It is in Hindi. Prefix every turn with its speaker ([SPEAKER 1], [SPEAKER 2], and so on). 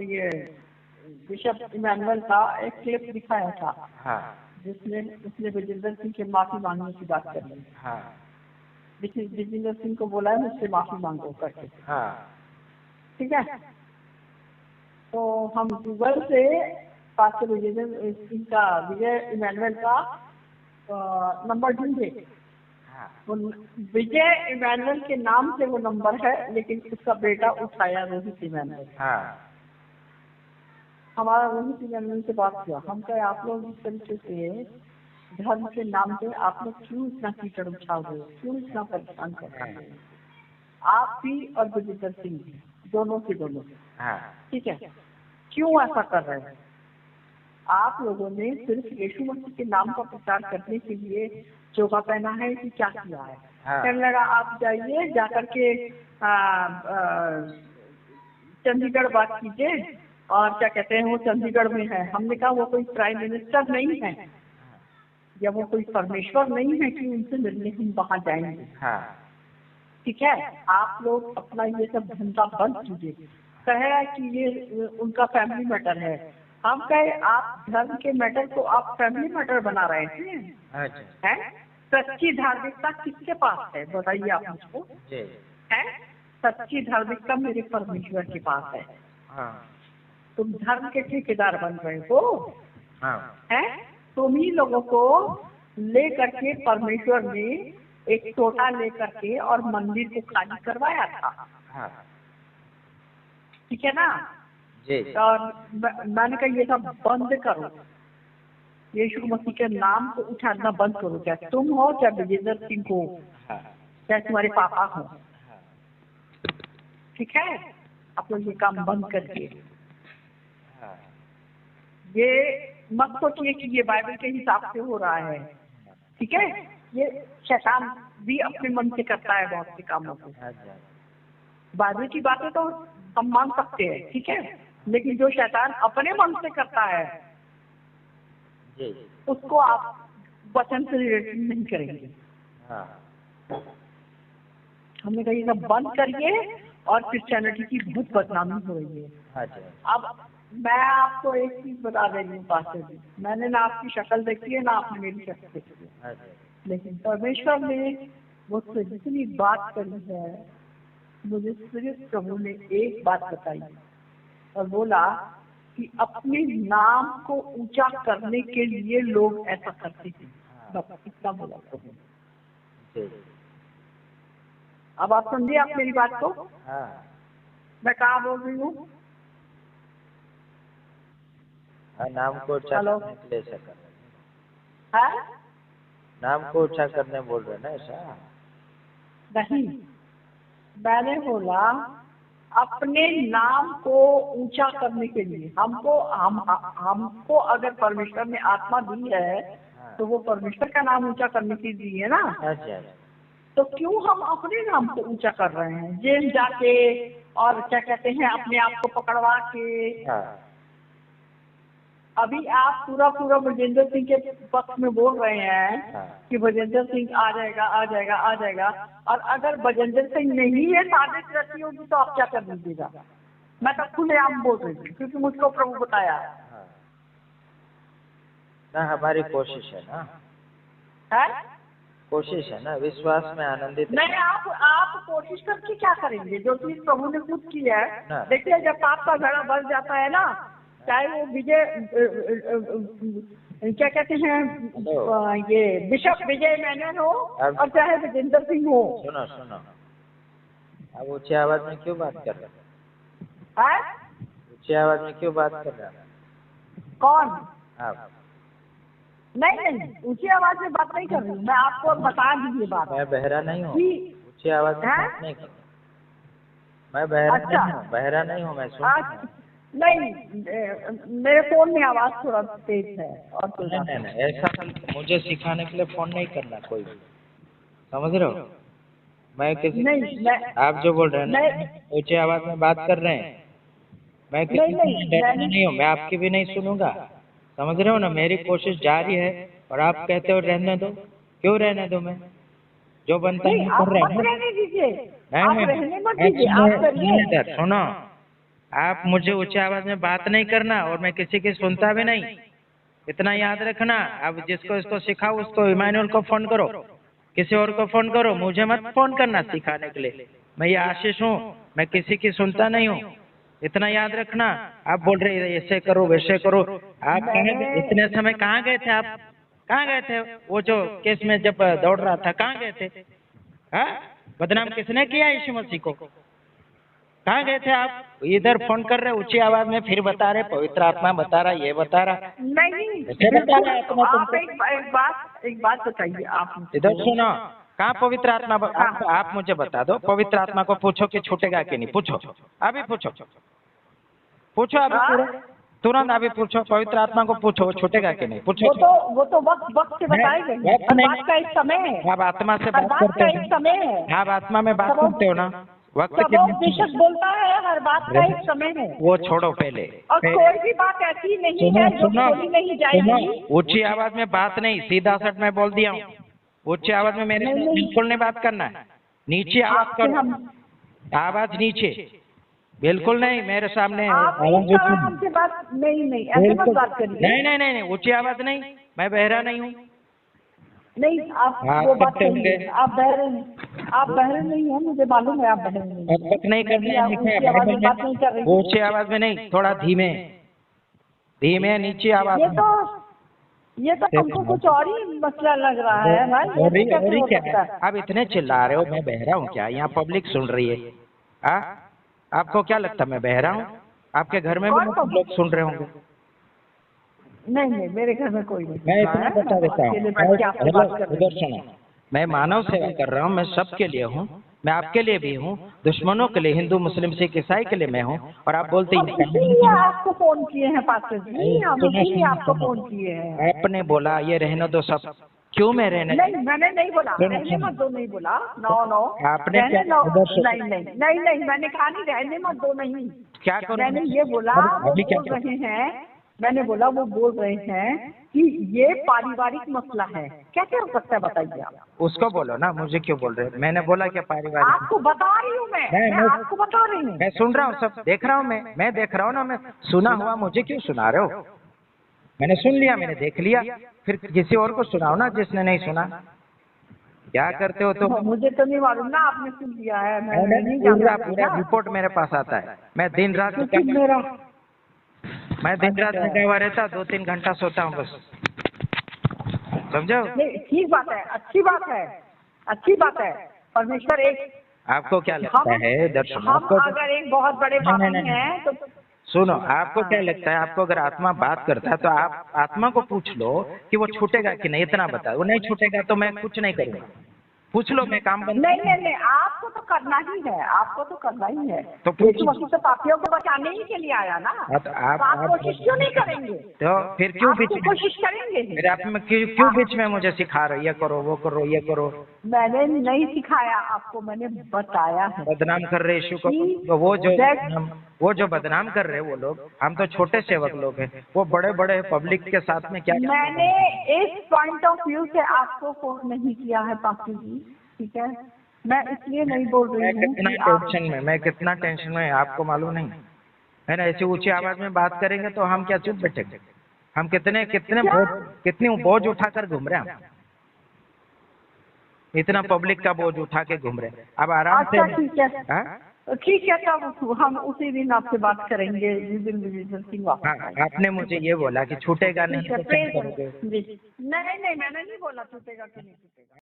[SPEAKER 1] ये बिशप इमैनुअल का एक क्लिप दिखाया था।
[SPEAKER 2] हाँ
[SPEAKER 1] जिसमें उसने विजेंद्र सिंह के माफी मांगने की बात करी।
[SPEAKER 2] हाँ
[SPEAKER 1] विजेंद्र सिंह को बोला है मुझसे माफी मांगो करके।
[SPEAKER 2] हाँ
[SPEAKER 1] ठीक है, तो हम गूगल से पास्टर विजेंद्र सिंह का, विजय इमैनुअल का नंबर ढूंढे। वो विजय इमैनुअल के नाम से वो नंबर है, लेकिन उसका बेटा उठाया रोहित इमैनुअल। हमारा रोहित इमैनुअल से बात किया, हम कहे आप लोग इस तरीके से धर्म के नाम पे आप लोग क्यों इतना कीचड़ उठा रहे हो, क्यों इतना परेशान कर रहे हैं? आप भी और विजेंद्र सिंह भी, दोनों के दोनों। ठीक है, क्यों ऐसा कर रहे हैं? आप लोगों ने सिर्फ यीशु मसीह के नाम का प्रचार करने के लिए चोगा पहना है कि क्या किया है? कहने लगा आप जाइए, जाकर के चंडीगढ़ बात कीजिए, और क्या कहते हैं वो चंडीगढ़ में है। हमने कहा वो कोई प्राइम मिनिस्टर नहीं है या वो कोई परमेश्वर नहीं है कि उनसे मिलने हम वहाँ जाएंगे। ठीक है, आप लोग अपना ये सब धंधा बंद कीजिए। कहे कि ये उनका फैमिली मैटर है। हम कहे आप धर्म के मैटर को आप फैमिली मैटर बना रहे हैं? सच्ची धार्मिकता किसके पास है बताइए आप मुझको? है सच्ची धार्मिकता मेरे परमेश्वर के पास है। तुम धर्म के ठेकेदार बन रहे हो। है तुम ही लोगों को ले करके परमेश्वर ने एक टोटा लेकर के और मंदिर को खाली करवाया था। ठीक है ना? और मैंने कहा ये सब बंद करो, यीशु मसीह के नाम को उठाना बंद करो। चाहे तुम हो, चाहे विजेंद्र सिंह हो, चाहे तुम्हारे पापा हो। ठीक है, आप लोग ये काम बंद करिए। ये मत सोचिए कि ये बाइबल के हिसाब से हो रहा है। ठीक है, ये शैतान भी अपने मन से करता है बहुत से कामों को। बाइबल की बातें तो हम मान सकते हैं, ठीक है, लेकिन जो शैतान अपने मन से करता है उसको आप वचन से रिलेटेड नहीं करेंगे। हमने कहा ये सब बंद करिए, और क्रिश्चियनिटी की बहुत बदनामी हो रही है। अब मैं आपको एक चीज बता दे रही हूँ पास्टर जी, मैंने ना आपकी शक्ल देखी है ना आपने मेरी शक्ल देखी है, लेकिन परमेश्वर ने मुझसे जितनी बात करी है, मुझे सिर्फ प्रभु ने एक बात बताई और बोला कि अपने नाम को ऊंचा करने के लिए लोग ऐसा करते हैं। बस इतना बोला प्रभु। अब आप समझिए आप मेरी बात को। मैं कहाँ बोल रही हूँ?
[SPEAKER 2] नाम को ऊंचा करने के लिए ऐसा कर
[SPEAKER 1] है?
[SPEAKER 2] नाम को ऊंचा करने बोल रहे ना ऐसा?
[SPEAKER 1] नहीं, मैंने बोला अपने नाम को ऊंचा करने के लिए। हमको अगर परमेश्वर ने आत्मा दी है तो वो परमेश्वर का नाम ऊंचा करने के लिए है ना। तो क्यों हम अपने नाम को ऊंचा कर रहे हैं जेल जाके, और क्या कहते हैं अपने आप को पकड़वा के? अभी आप पूरा विजेंद्र सिंह के पक्ष में बोल रहे हैं कि विजेंद्र सिंह आ जाएगा आ जाएगा आ जाएगा, और अगर विजेंद्र सिंह नहीं है साजिश रची होगी तो आप क्या कर दीजिएगा? मैं तो खुलेआम बोल रही हूँ क्योंकि मुझको प्रभु बताया
[SPEAKER 2] ना। हमारी कोशिश है ना, कोशिश है ना, विश्वास में आनंदित
[SPEAKER 1] नहीं। आप कोशिश करके क्या करेंगे? जो चीज प्रभु ने खुद की है। देखिए जब पाप का घड़ा बढ़ जाता है ना, चाहे वो विजय क्या कहते हैं ये बिशप विजय इमैनुअल हो और चाहे विजेंद्र सिंह हो।
[SPEAKER 2] सुनो अब ऊंची आवाज में क्यों बात कर रहे
[SPEAKER 1] हैं?
[SPEAKER 2] ऊंची आवाज में क्यों बात कर रहे हैं?
[SPEAKER 1] कौन?
[SPEAKER 2] आप?
[SPEAKER 1] नहीं, ऊंची आवाज में बात नहीं कर रही हूँ मैं, आपको बता दीजिए बात।
[SPEAKER 2] मैं बहरा नहीं हूँ, ऊंची आवाज में बात नहीं कर। मैं बहरा नहीं हूँ, मैं सुन
[SPEAKER 1] नहीं, मेरे फोन में आवाज थोड़ा तेज है। और
[SPEAKER 2] नहीं, ऐसा मुझे सिखाने के लिए फोन नहीं करना कोई भी, समझ रहे हो? मैं किसी नहीं, आप जो बोल रहे हैं ना ऊंची आवाज में बात कर रहे हैं, मैं किसी नहीं हूँ, मैं आपकी भी नहीं सुनूंगा, समझ रहे हो ना? मेरी कोशिश जारी है और आप कहते हो रहने दो। क्यों रहने दो? मैं जो बनता है कर रहे हैं।
[SPEAKER 1] रहने दीजिए,
[SPEAKER 2] नहीं, सुनो, आप मुझे ऊंची आवाज में बात नहीं करना और मैं किसी की सुनता भी नहीं, इतना याद रखना। अब जिसको इसको सिखाओ उसको इमानुअल को फोन करो, किसी और को फोन करो, मुझे मत फोन करना सिखाने के लिए। मैं ये आशीष हूँ, मैं किसी की सुनता नहीं हूँ, इतना याद रखना। आप बोल रहे ऐसे करो वैसे करो, आप इतने समय कहाँ गए थे? आप कहाँ गए थे? वो जो केस में जब दौड़ रहा था कहाँ गए थे? हाँ, बदनाम किसने किया यीशु मसीह को? कहाँ गए थे आप? इधर फोन कर रहे ऊंची आवाज में, फिर बता रहे पवित्र आत्मा बता रहा, ये बता रहा
[SPEAKER 1] नहीं।
[SPEAKER 2] बता रहा है तुम।
[SPEAKER 1] आप एक बात बताइए। आप
[SPEAKER 2] इधर सुनो, कहाँ पवित्र आत्मा? आप मुझे बता दो, पवित्र आत्मा को पूछो कि छूटेगा कि नहीं, पूछो अभी, पूछो अभी तुरंत अभी पूछो, पवित्र आत्मा को पूछो वो छूटेगा कि नहीं, पूछो।
[SPEAKER 1] वो तो वक्त से बताएगा, बात का एक समय है।
[SPEAKER 2] आप आत्मा से बात करते हो,
[SPEAKER 1] समय है।
[SPEAKER 2] आप आत्मा में बात करते हो ना, वक्त
[SPEAKER 1] बेशक बोलता है, हर बात का एक समय है।
[SPEAKER 2] वो छोड़ो पहले,
[SPEAKER 1] और कोई भी बात ऐसी नहीं है जो बोली नहीं जाएगी।
[SPEAKER 2] ऊंची आवाज में बात नहीं, सीधा सट में बोल दिया हूँ। ऊंची आवाज में मेरे बिल्कुल नहीं बात करना है, नीचे आवाज करो, आवाज नीचे, बिल्कुल नहीं मेरे सामने
[SPEAKER 1] हमसे बात नहीं ऐसे मत बात करिए।
[SPEAKER 2] नहीं ऊंची आवाज नहीं, मैं बहरा नहीं हूँ।
[SPEAKER 1] नहीं, आप वो बात करेंगे, आप बहरे नहीं है, मुझे मालूम है आप बहरे नहीं
[SPEAKER 2] करना है। ऊंची आवाज में नहीं, थोड़ा धीमे नीचे आवाज।
[SPEAKER 1] ये तो हमको कुछ और ही मसला लग रहा है भाई।
[SPEAKER 2] क्या आप इतने चिल्ला रहे हो? मैं बहरा हूँ क्या? यहाँ पब्लिक सुन रही है। आपको क्या लगता है मैं बहरा हूँ? आपके घर में भी लोग सुन रहे होंगे।
[SPEAKER 1] नहीं, मेरे घर में कोई नहीं।
[SPEAKER 2] मैं इतना बता देता हूँ, उधर सुनो, मैं मानव सेवा कर रहा हूँ, मैं सबके लिए हूँ, मैं आपके लिए भी हूँ, दुश्मनों के लिए, हिंदू मुस्लिम सिख ईसाई के लिए मैं हूँ। और आप बोलते
[SPEAKER 1] हैं आपको फोन किए हैं पास्टर जी, हम आपको फोन किए हैं।
[SPEAKER 2] आपने बोला ये रहने दो सब, क्यों मैं रहने?
[SPEAKER 1] नहीं, मैंने नहीं बोला रहने मत दो, नहीं बोला। नो
[SPEAKER 2] आपने
[SPEAKER 1] नहीं, मैंने कहा नहीं रहने मत दो, नहीं।
[SPEAKER 2] क्या करो?
[SPEAKER 1] मैंने ये बोला वो बोल रहे हैं, मैंने बोला वो बोल रहे हैं कि ये पारिवारिक मसला है, कैसे हो सकता है बताइए आप?
[SPEAKER 2] उसको बोलो ना, मुझे क्यों बोल रहे हैं? मैंने बोला क्या पारिवारिक?
[SPEAKER 1] आपको बता रही हूँ मैं आपको बता रही हूँ।
[SPEAKER 2] मैं सुन रहा हूँ, सब देख रहा हूँ, मैं देख रहा हूँ ना, मैं सुना हुआ, मुझे क्यों सुना रहे हो? मैंने सुन लिया, मैंने देख लिया, फिर किसी और को सुनाओ ना जिसने नहीं सुना। क्या करते हो? तो
[SPEAKER 1] मुझे तो नहीं मालूम ना, आपने सुन लिया है।
[SPEAKER 2] पूरा रिपोर्ट मेरे पास आता है। मैं दिन रात लगा हुआ रहता, 2-3 घंटा सोता हूँ बस, समझो?
[SPEAKER 1] ठीक बात है, अच्छी बात है। परमेश्वर एक।
[SPEAKER 2] आपको क्या लगता है दर्शक?
[SPEAKER 1] अगर एक बहुत बड़े पापी हैं तो
[SPEAKER 2] सुनो, आपको क्या लगता है? आपको अगर आत्मा बात करता है तो आप आत्मा को पूछ लो कि वो छूटेगा कि नहीं, इतना बता। वो नहीं छूटेगा तो मैं कुछ नहीं करूँगा, पूछ लो, मैं काम बंद।
[SPEAKER 1] नहीं, आपको तो करना ही है, तो मसीह तो पापियों को बचाने ही के लिए आया ना। तो आप कोशिश क्यों नहीं करेंगे?
[SPEAKER 2] तो फिर क्यों बीच में
[SPEAKER 1] कोशिश करेंगे?
[SPEAKER 2] मेरे आप में क्यों बीच में मुझे सिखा रहे, ये करो वो करो ये करो?
[SPEAKER 1] मैंने नहीं सिखाया आपको, मैंने बताया है।
[SPEAKER 2] बदनाम कर रहे यीशु को, तो वो जो बदनाम कर रहे वो लोग, हम तो छोटे सेवक लोग हैं, वो बड़े बड़े पब्लिक के साथ में क्या?
[SPEAKER 1] मैंने इस पॉइंट ऑफ व्यू से आपको फोन नहीं किया है पापी जी, ठीक है? मैं इसलिए नहीं बोल रही हूँ।
[SPEAKER 2] मैं कितना टेंशन में, आपको मालूम नहीं है ना? ऐसी ऊंची आवाज में बात करेंगे तो हम क्या चुप बैठेंगे? हम कितनी बोझ उठाकर घूम रहे हैं, इतना पब्लिक का बोझ उठा के घूम रहे हैं। अब आराम से।
[SPEAKER 1] ठीक है, तब हम उसी दिन आपसे बात करेंगे।
[SPEAKER 2] आपने मुझे ये बोला कि छूटेगा नहीं।
[SPEAKER 1] नहीं, मैंने नहीं बोला छूटेगा कि नहीं छूटेगा।